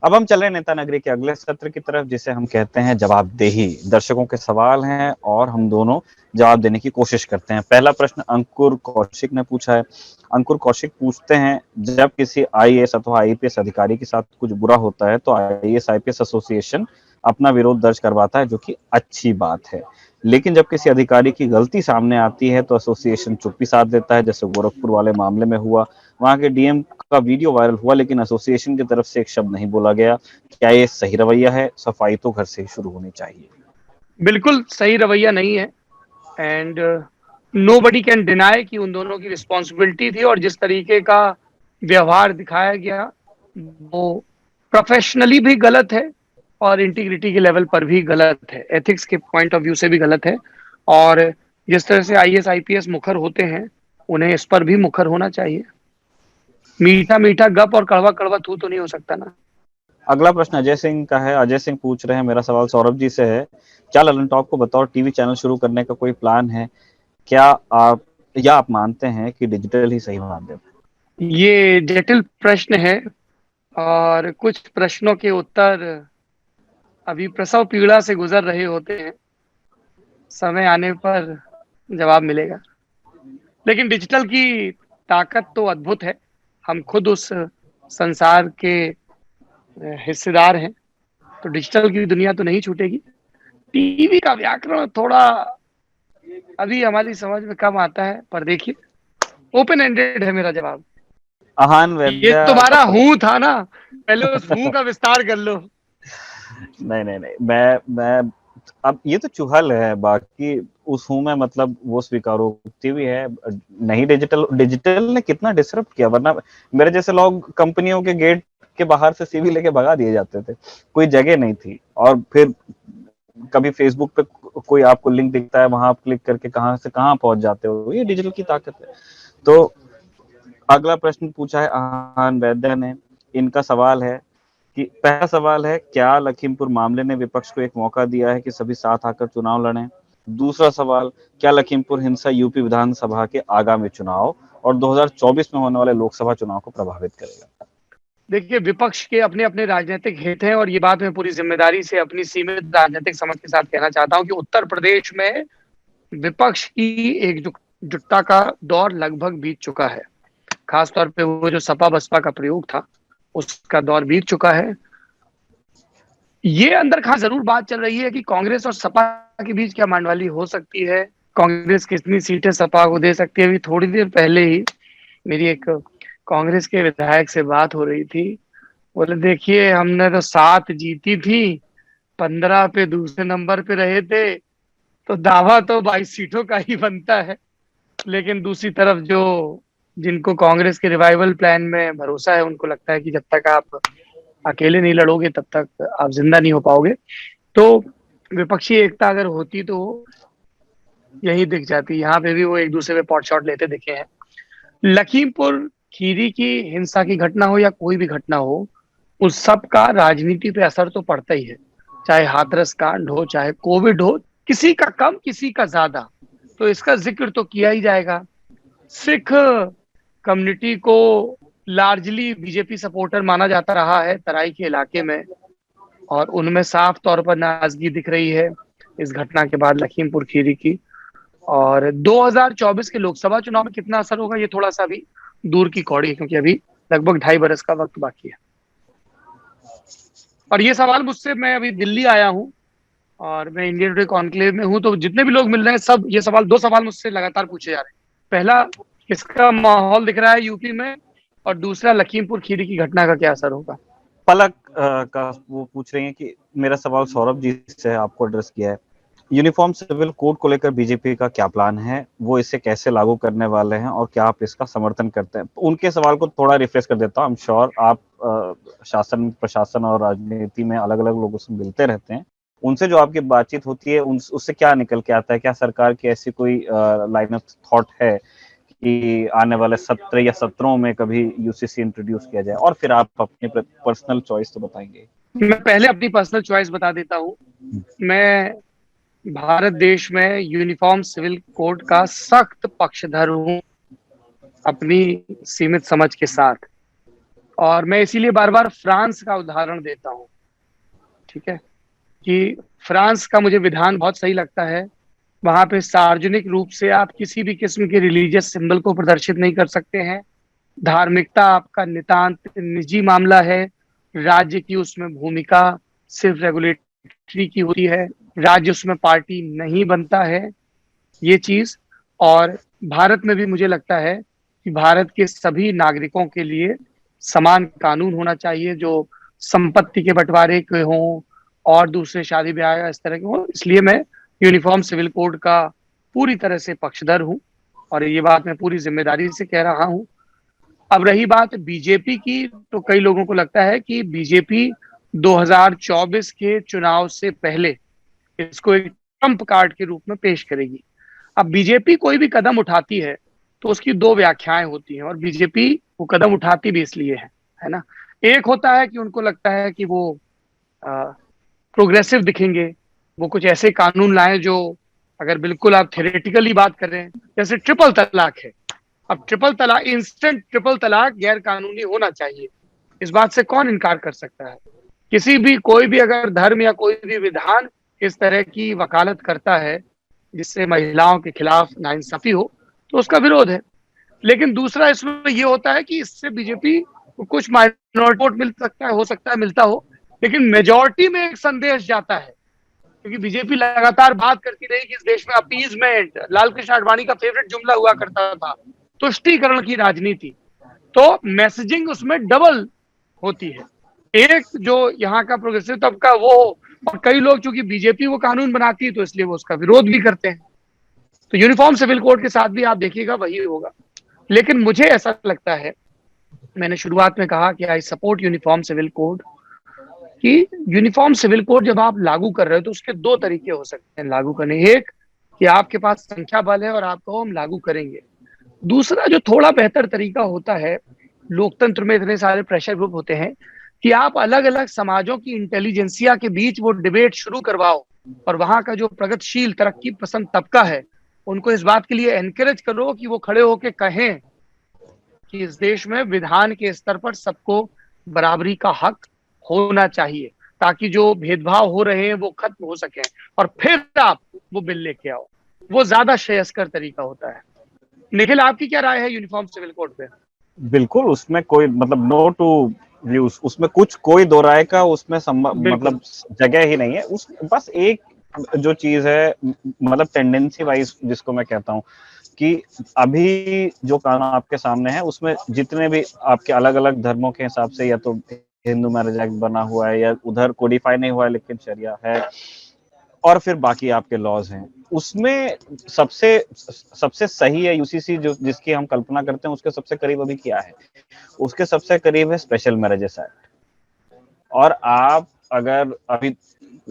अब हम चल रहे नेता नगरी के अगले सत्र की तरफ, जिसे हम कहते हैं जवाबदेही। दर्शकों के सवाल हैं और हम दोनों जवाब देने की कोशिश करते हैं। पहला प्रश्न अंकुर कौशिक ने पूछा है। अंकुर कौशिक पूछते हैं, जब किसी आईएएस अथवा आईपीएस अधिकारी के साथ कुछ बुरा होता है तो आईएएस आईपीएस एसोसिएशन अपना विरोध दर्ज करवाता है, जो कि अच्छी बात है। लेकिन जब किसी अधिकारी की गलती सामने आती है तो एसोसिएशन चुप्पी साध देता है, जैसे गोरखपुर वाले मामले में हुआ। वहां के डीएम का वीडियो वायरल हुआ, लेकिन एसोसिएशन की तरफ से एक शब्द नहीं बोला गया। क्या ये सही रवैया है? सफाई तो घर से ही शुरू होनी चाहिए। बिल्कुल सही रवैया नहीं है। And nobody can deny कि उन दोनों की रिस्पॉन्सिबिलिटी थी, और जिस तरीके का व्यवहार दिखाया गया वो प्रोफेशनली भी गलत है और इंटीग्रिटी के लेवल पर भी गलत है, एथिक्स के पॉइंट ऑफ व्यू से भी गलत है। और जिस तरह से आईएएस आईपीएस मुखर होते हैं, उन्हें इस पर भी मुखर होना चाहिए। मीठा मीठा गप और कड़वा कड़वा थू तो नहीं हो सकता ना। अगला प्रश्न अजय सिंह का है। अजय सिंह पूछ रहे हैं, मेरा सवाल सौरभ जी से है। क्या ललन टॉप को बतौर टीवी चैनल शुरू करने का कोई प्लान है? क्या आप या आप मानते हैं कि डिजिटल ही सही माध्यम है? ये जटिल प्रश्न है, और कुछ प्रश्नों के उत्तर अभी प्रसव पीड़ा से गुजर रहे होते हैं। समय आने पर जवाब मिलेगा। लेकिन डिजिटल की ताकत तो अद्भुत है। हम खुद उस संसार के हिस्सेदार हैं, तो डिजिटल की दुनिया तो नहीं छूटेगी। टीवी का व्याकरण थोड़ा अभी हमारी समझ में कम आता है, पर देखिए, ओपन एंडेड है मेरा जवाब। अहान ये वैद्य का तुम्हारा हूं था ना, पहले उस हूं का विस्तार कर लो। नहीं नहीं नहीं, मैं अब ये तो चुहल है। बाकी उस हूं में मतलब वो स्वीकारोक्ति भी है। नहीं, डिजिटल डिजिटल ने कितना डिसरप्ट किया, वरना मेरे जैसे लोग कंपनियों के गेट के बाहर से सीवी लेके भगा दिए जाते थे। कोई जगह नहीं थी। और फिर कभी फेसबुक पे कोई आपको लिंक दिखता है, वहां आप क्लिक करके कहां से कहां पहुंच जाते हो। ये डिजिटल की ताकत है। तो अगला प्रश्न पूछा है आहान वैद्य ने। इनका सवाल है कि पहला सवाल है, क्या लखीमपुर मामले ने विपक्ष को एक मौका दिया है कि सभी साथ आकर चुनाव लड़ें? दूसरा सवाल, क्या लखीमपुर हिंसा यूपी विधानसभा के आगामी चुनाव और 2024 में होने वाले लोकसभा चुनाव को प्रभावित करेगा? देखिए, विपक्ष के अपने अपने राजनीतिक हित हैं, और ये बात मैं पूरी जिम्मेदारी से अपनी सीमित राजनीतिक समझ के साथ कहना चाहता हूं कि उत्तर प्रदेश में विपक्ष की एकजुटता का दौर लगभग बीत चुका है। खासतौर पे वो जो सपा बसपा का प्रयोग था, उसका दौर बीत चुका है। ये अंदर खास जरूर बात चल रही है कि कांग्रेस और सपा के बीच क्या मांडवाली हो सकती है, कांग्रेस कितनी सीटें सपा को दे सकती है। अभी थोड़ी देर पहले ही मेरी एक कांग्रेस के विधायक से बात हो रही थी। बोले, देखिए, हमने तो 7 जीती थी, 15 पे दूसरे नंबर पे रहे थे, तो दावा तो 22 सीटों का ही बनता है। लेकिन दूसरी तरफ जो जिनको कांग्रेस के रिवाइवल प्लान में भरोसा है, उनको लगता है कि जब तक आप अकेले नहीं लड़ोगे तब तक आप जिंदा नहीं हो पाओगे। तो विपक्षी एकता अगर होती तो यही दिख जाती। यहाँ पे भी वो एक दूसरे पे पॉट शॉट लेते दिखे हैं। लखीमपुर खीरी की हिंसा की घटना हो या कोई भी घटना हो, उस सब का राजनीति पे असर तो पड़ता ही है। चाहे हाथरस कांड हो, चाहे कोविड हो, किसी का कम किसी का ज्यादा, तो इसका जिक्र तो किया ही जाएगा। सिख कम्युनिटी को लार्जली बीजेपी सपोर्टर माना जाता रहा है तराई के इलाके में, और उनमें साफ तौर पर नाराजगी दिख रही है इस घटना के बाद लखीमपुर खीरी की। और 2024 के लोकसभा चुनाव में कितना असर होगा, ये थोड़ा सा अभी दूर की कौड़ी है, क्योंकि अभी लगभग 2.5 बरस का वक्त बाकी है। और ये सवाल मुझसे, मैं अभी दिल्ली आया हूँ और मैं इंडियन टुडे कॉन्क्लेव में हूँ, तो जितने भी लोग मिल रहे हैं सब ये सवाल, 2 सवाल मुझसे लगातार पूछे जा रहे हैं। पहला, किसका माहौल दिख रहा है यूपी में, और दूसरा, लखीमपुर खीरी की घटना का क्या असर होगा। पलक का वो पूछ रही हैं कि मेरा सवाल सौरभ जी से आपको एड्रेस किया है। यूनिफॉर्म सिविल कोड को लेकर बीजेपी का क्या प्लान है? वो इसे कैसे लागू करने वाले हैं और क्या आप इसका समर्थन करते हैं? उनके सवाल को थोड़ा रिफ्रेश कर देता हूँ। आई एम श्योर आप शासन प्रशासन और राजनीति में अलग अलग लोगों से मिलते रहते हैं। उनसे जो आपकी बातचीत होती है, उससे क्या निकल के आता है? क्या सरकार की ऐसी कोई लाइन ऑफ थॉट है कि आने वाले सत्र या सत्रों में कभी यूसीसी इंट्रोड्यूस किया जाए? और फिर आप अपनी पर्सनल चॉइस तो बताएंगे। मैं पहले अपनी पर्सनल चॉइस बता देता हूँ। मैं भारत देश में यूनिफॉर्म सिविल कोड का सख्त पक्षधर हूँ, अपनी सीमित समझ के साथ। और मैं इसीलिए बार बार फ्रांस का उदाहरण देता हूँ, ठीक है, कि फ्रांस का मुझे विधान बहुत सही लगता है। वहां पे सार्वजनिक रूप से आप किसी भी किस्म के रिलीजियस सिंबल को प्रदर्शित नहीं कर सकते हैं। धार्मिकता आपका नितांत निजी मामला है। राज्य की उसमें भूमिका सिर्फ रेगुलेटरी की होती है। राज्य उसमें पार्टी नहीं बनता है, ये चीज। और भारत में भी मुझे लगता है कि भारत के सभी नागरिकों के लिए समान कानून होना चाहिए, जो संपत्ति के बंटवारे के हों और दूसरे शादी ब्याह इस तरह के हों। इसलिए मैं यूनिफॉर्म सिविल कोड का पूरी तरह से पक्षधर हूँ, और ये बात मैं पूरी जिम्मेदारी से कह रहा हूँ। अब रही बात बीजेपी की, तो कई लोगों को लगता है कि बीजेपी 2024 के चुनाव से पहले इसको एक ट्रम्प कार्ड के रूप में पेश करेगी। अब बीजेपी कोई भी कदम उठाती है तो उसकी दो व्याख्याएं होती हैं, और बीजेपी वो कदम उठाती भी इसलिए है ना। एक होता है कि उनको लगता है कि वो प्रोग्रेसिव दिखेंगे, वो कुछ ऐसे कानून लाएं जो, अगर बिल्कुल आप थ्योरेटिकली बात करें, जैसे ट्रिपल तलाक है। अब ट्रिपल तलाक, इंस्टेंट ट्रिपल तलाक गैर कानूनी होना चाहिए, इस बात से कौन इनकार कर सकता है। किसी भी कोई भी अगर धर्म या कोई भी विधान इस तरह की वकालत करता है जिससे महिलाओं के खिलाफ नाइंसाफी हो, तो उसका विरोध है। लेकिन दूसरा इसमें ये होता है कि इससे बीजेपी को कुछ माइनॉरिटी वोट मिल सकता है, हो सकता है मिलता हो, लेकिन मेजोरिटी में एक संदेश जाता है। क्योंकि बीजेपी लगातार बात करती रही कि इस देश में अपीजमेंट, लाल कृष्ण आडवाणी का फेवरेट जुमला हुआ करता था, तुष्टीकरण की राजनीति। तो मैसेजिंग उसमें डबल होती है। एक जो यहाँ का प्रोग्रेसिव तबका वो, और कई लोग चूंकि बीजेपी वो कानून बनाती है तो इसलिए वो उसका विरोध भी करते हैं। तो यूनिफॉर्म सिविल कोड के साथ भी आप देखिएगा वही होगा। लेकिन मुझे ऐसा लगता है, मैंने शुरुआत में कहा कि I support uniform civil code, कि यूनिफॉर्म सिविल कोड जब आप लागू कर रहे हो तो उसके दो तरीके हो सकते हैं लागू करने। एक कि आपके पास संख्या बल है और आप कहो हम लागू करेंगे। दूसरा जो थोड़ा बेहतर तरीका होता है, लोकतंत्र में इतने सारे प्रेशर ग्रुप होते हैं, कि आप अलग अलग समाजों की इंटेलिजेंसिया के बीच वो डिबेट शुरू करवाओ, और वहां का जो प्रगतिशील तरक्की पसंद तबका है उनको इस बात के लिए एनकरेज करो कि वो खड़े होकर कहें कि इस देश में विधान के स्तर पर सबको बराबरी का हक होना चाहिए, ताकि जो भेदभाव हो रहे हैं वो खत्म हो सके, और फिर आप वो बिल लेके आओ। वो ज्यादा श्रेयस्कर तरीका होता है। निखिल, आपकी क्या राय है यूनिफॉर्म सिविल कोड पे? बिल्कुल, उसमें कोई मतलब नो टू व्यूज, उसमें कुछ कोई दो राय का उसमें बिल्कुल। मतलब जगह ही नहीं है। उस बस एक जो चीज है, मतलब टेंडेंसी वाइज जिसको मैं कहता हूँ, कि अभी जो कानून आपके सामने है उसमें जितने भी आपके अलग अलग धर्मों के हिसाब से, या तो हिंदू मैरिज एक्ट बना हुआ है, या उधर कोडिफाई नहीं हुआ है लेकिन शरिया है, और फिर बाकी आपके लॉज हैं, उसमें सबसे सबसे सही है यूसीसी, जो जिसकी हम कल्पना करते हैं उसके सबसे करीब अभी क्या है, उसके सबसे करीब है स्पेशल मैरिजेस एक्ट। और आप अगर अभी,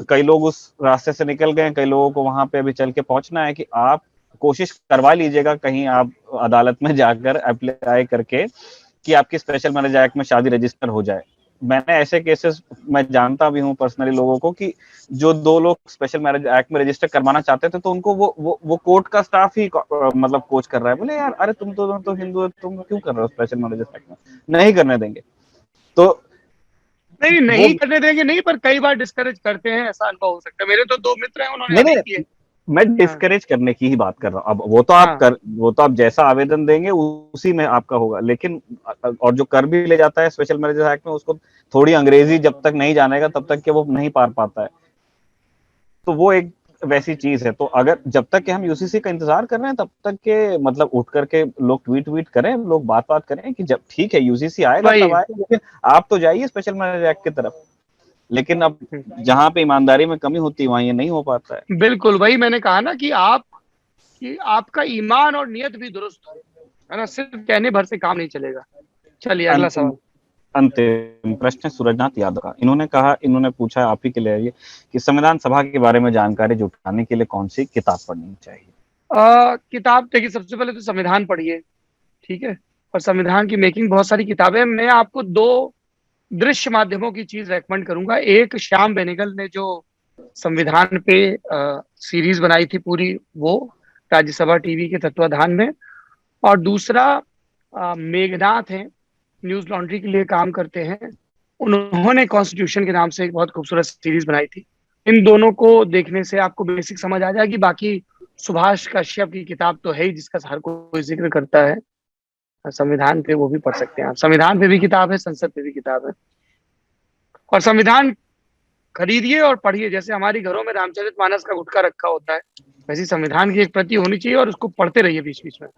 कई लोग उस रास्ते से निकल गए, कई लोगों को वहां पे अभी चल के पहुंचना है, कि आप कोशिश करवा लीजिएगा कहीं आप अदालत में जाकर अप्लाई करके कि आपकी स्पेशल मैरिज एक्ट में शादी रजिस्टर हो जाए। मैंने ऐसे केसेस मैं जानता भी हूँ पर्सनली लोगों को, कि जो दो लोग स्पेशल मैरिज एक्ट में रजिस्टर करवाना चाहते थे, तो उनको वो कोर्ट का स्टाफ ही मतलब कोच कर रहा है, बोले यार अरे तुम तो हिंदू हो, तुम क्यों कर रहे हो स्पेशल मैरिज एक्ट में, नहीं करने देंगे। तो नहीं, वो नहीं करने देंगे नहीं, पर कई बार डिस्करेज करते हैं, ऐसा अनुभव हो सकता है। मेरे तो दो मित्र हैं, उन्होंने नहीं अभी नहीं, किए। मैं हाँ। डिस्करेज करने की ही बात कर रहा हूँ। अब हाँ। वो तो आप जैसा आवेदन देंगे उसी में आपका होगा, लेकिन और जो कर भी ले जाता है स्पेशल मैरिज एक्ट में, उसको थोड़ी अंग्रेजी जब तक नहीं जानेगा तब तक के वो नहीं पार पाता है। तो वो एक वैसी चीज है। तो अगर जब तक के हम यूसीसी का इंतजार कर रहे हैं, तब तक के मतलब उठ करके लोग ट्वीट करें, लोग बात करें कि जब ठीक है यूसीसी आएगा वही। तब आएगा, लेकिन आप तो जाइए स्पेशल मैरिज एक्ट की तरफ। लेकिन अब जहां पे ईमानदारी में कमी होती है वहां ये नहीं हो पाता है। बिल्कुल वही मैंने कहा ना, कि आप, कि आपका ईमान और नियत भी दुरुस्त हो, है ना, सिर्फ कहने भर से काम नहीं चलेगा। चलिए अगला अंतिम सवाल। अंतिम प्रश्न है सूरजनाथ यादव का। इन्होंने पूछा आप ही के लिए ये, कि संविधान सभा के बारे में जानकारी जुटाने के लिए कौन सी किताब पढ़नी चाहिए। किताब देखिए, सबसे पहले तो संविधान पढ़िए, ठीक है। और संविधान की मेकिंग बहुत सारी किताबें हैं। मैं आपको दो दृश्य माध्यमों की चीज रेकमेंड करूंगा। एक श्याम बेनेगल ने जो संविधान पे सीरीज बनाई थी पूरी, वो राज्यसभा टीवी के तत्वाधान में। और दूसरा मेघनाथ हैं, न्यूज लॉन्ड्री के लिए काम करते हैं, उन्होंने कॉन्स्टिट्यूशन के नाम से एक बहुत खूबसूरत सीरीज बनाई थी। इन दोनों को देखने से आपको बेसिक समझ आ जाएगी। बाकी सुभाष कश्यप की किताब तो है ही, जिसका हर कोई जिक्र करता है। संविधान पे वो भी पढ़ सकते हैं आप। संविधान पे भी किताब है, संसद पे भी किताब है। और संविधान खरीदिए और पढ़िए। जैसे हमारी घरों में रामचरितमानस का गुटका रखा होता है, वैसी संविधान की एक प्रति होनी चाहिए और उसको पढ़ते रहिए बीच बीच में।